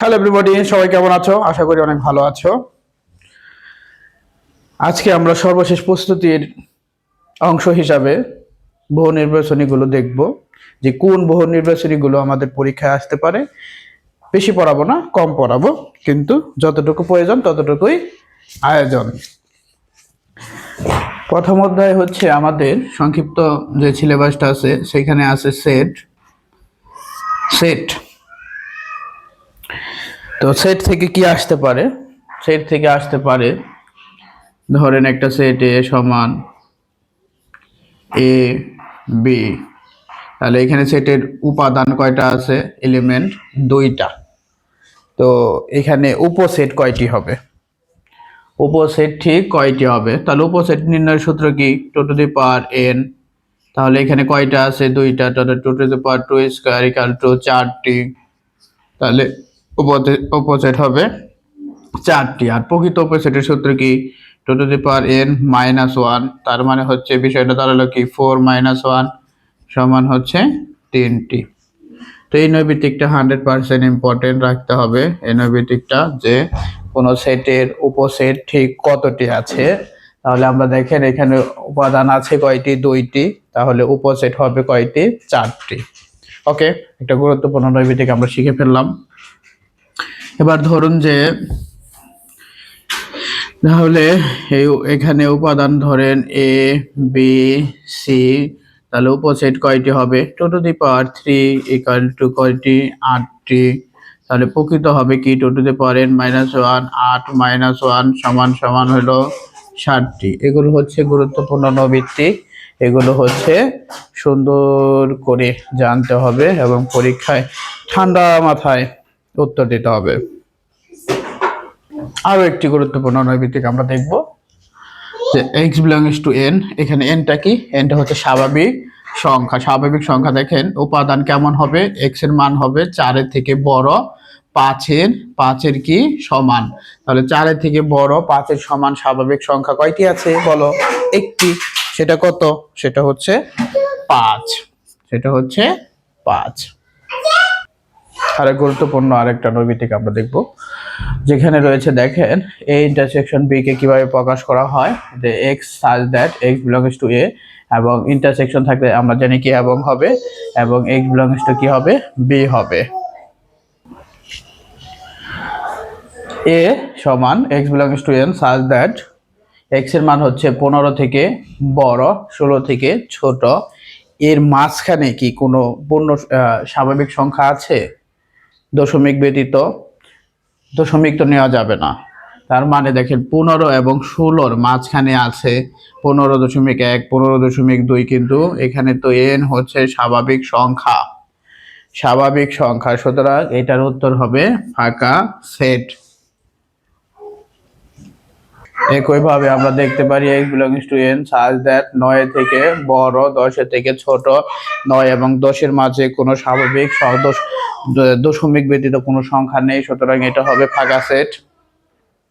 Hello everybody, সবাই কেমন আছো? আশা করি অনেক ভালো আছো। আজকে আমরা সর্বশেষ প্রস্তুতির অংশ হিসাবে বহু নির্বাচনীগুলো দেখব, যে কোন বহু নির্বাচনীগুলো আমাদের পরীক্ষায় আসতে পারে। বেশি পড়াবো না, কম পড়াবো, কিন্তু যতটুকু প্রয়োজন ততটুকুই আয়োজন। প্রথম অধ্যায় হচ্ছে আমাদের সংক্ষিপ্ত যে সিলেবাসটা আছে, সেখানে আছে সেট সেট তো সেট থেকে কি আসতে পারে? সেট থেকে আসতে পারে, ধরেন একটা সেট এ সমান এ বি, তাহলে এখানে সেটের উপাদান কয়টা আছে? এলিমেন্ট দুইটা। তো এখানে উপসেট কয়টি হবে? উপসেট ঠিক কয়টি হবে? তাহলে উপসেট নির্ণয়ের সূত্র কি? Two to the power n. তাহলে এখানে কয়টা আছে? দুইটা। তাহলে two to the power two square equal to চারটি। তাহলে উপসেট হবে চারটি। আর প্রকৃত উপসেটের সূত্র কি? Two to the power n minus one. তার মানে হচ্ছে বিষয়টা দাঁড়ালো কি? 4 - 1 সমান হচ্ছে 3টি। তো এই নৈবিত্তিকটা 100% ইম্পর্টেন্ট রাখতে হবে। এই নৈবিত্তিকটা, যে কোনো সেটের উপসেট ঠিক কতটি আছে। তাহলে আমরা দেখেন এখানে উপাদান আছে কয়টি? দুইটি। তাহলে উপসেট হবে কয়টি? চারটি। ওকে, একটা গুরুত্বপূর্ণ নৈবিত্তিক আমরা শিখে ফেললাম। এবার ধরুন যে, তাহলে এখানে উপাদান ধরেন এ বি সি, তাহলে উপসেট কয়টি হবে? Two to the power 3 equal to কয়টি? 8টি। তাহলে প্রকৃত হবে কি? Two to the power n minus one, 8 - 1 সমান সমান হলো 60টি। এগুলো হচ্ছে গুরুত্বপূর্ণ নৈবিত্তিক। এগুলো হচ্ছে সুন্দর করে জানতে হবে এবং পরীক্ষায় ঠান্ডা মাথায় উত্তর দিতে হবে। আরো একটি গুরুত্বপূর্ণ নৈবিত্তিক আমরা দেখব, যে x বিলংস টু n। এখানে nটা কি? nটা হচ্ছে স্বাভাবিক সংখ্যা। স্বাভাবিক সংখ্যা দেখেন উপাদান কেমন হবে? x এর মান হবে 4-এর থেকে বড় 5-এর কি সমান। তাহলে 4-এর থেকে বড় 5-এর সমান স্বাভাবিক সংখ্যা কয়টি আছে বলো? একটি। সেটা কত? সেটা হচ্ছে 5। সেটা হচ্ছে 5। আরেক গুরুত্বপূর্ণ আরেকটা নৈবিত্তিক আমরা দেখব, যেখানে রয়েছে দেখেন এ ইন্টারসেকশন বি কে কিভাবে প্রকাশ করা হয়, যে X such that X belongs to A, এবং ইন্টারসেকশন থাকলে আমরা জানি কি এবং হবে, এবং এক্স বিলংস টু কি হবে? বি হবে। এ সমান এক্স বিলংস টু এন সাজ দ্যাট এক্স এর মান হচ্ছে 15 থেকে বড়, 16 থেকে ছোট। এর মাঝখানে কি কোনো পূর্ণ স্বাভাবিক সংখ্যা আছে? দশমিক ব্যতীত। দশমিক তো নেওয়া যাবে না। তার মানে দেখেন 15 এবং 16-র মাঝখানে আছে 15.1, 15.2, কিন্তু এখানে তো এন হচ্ছে স্বাভাবিক সংখ্যা। স্বাভাবিক সংখ্যা, সুতরাং এটার উত্তর হবে ফাঁকা সেট। একইভাবে আমরা দেখতে পারি x belongs to n such that 9 থেকে বড়, 10 থেকে ছোট, 9 এবং 10-এর মাঝে কোনো স্বাভাবিক দশমিক ব্যতীত কোনো সংখ্যা নেই, সুতরাং এটা হবে ফাঁকা সেট।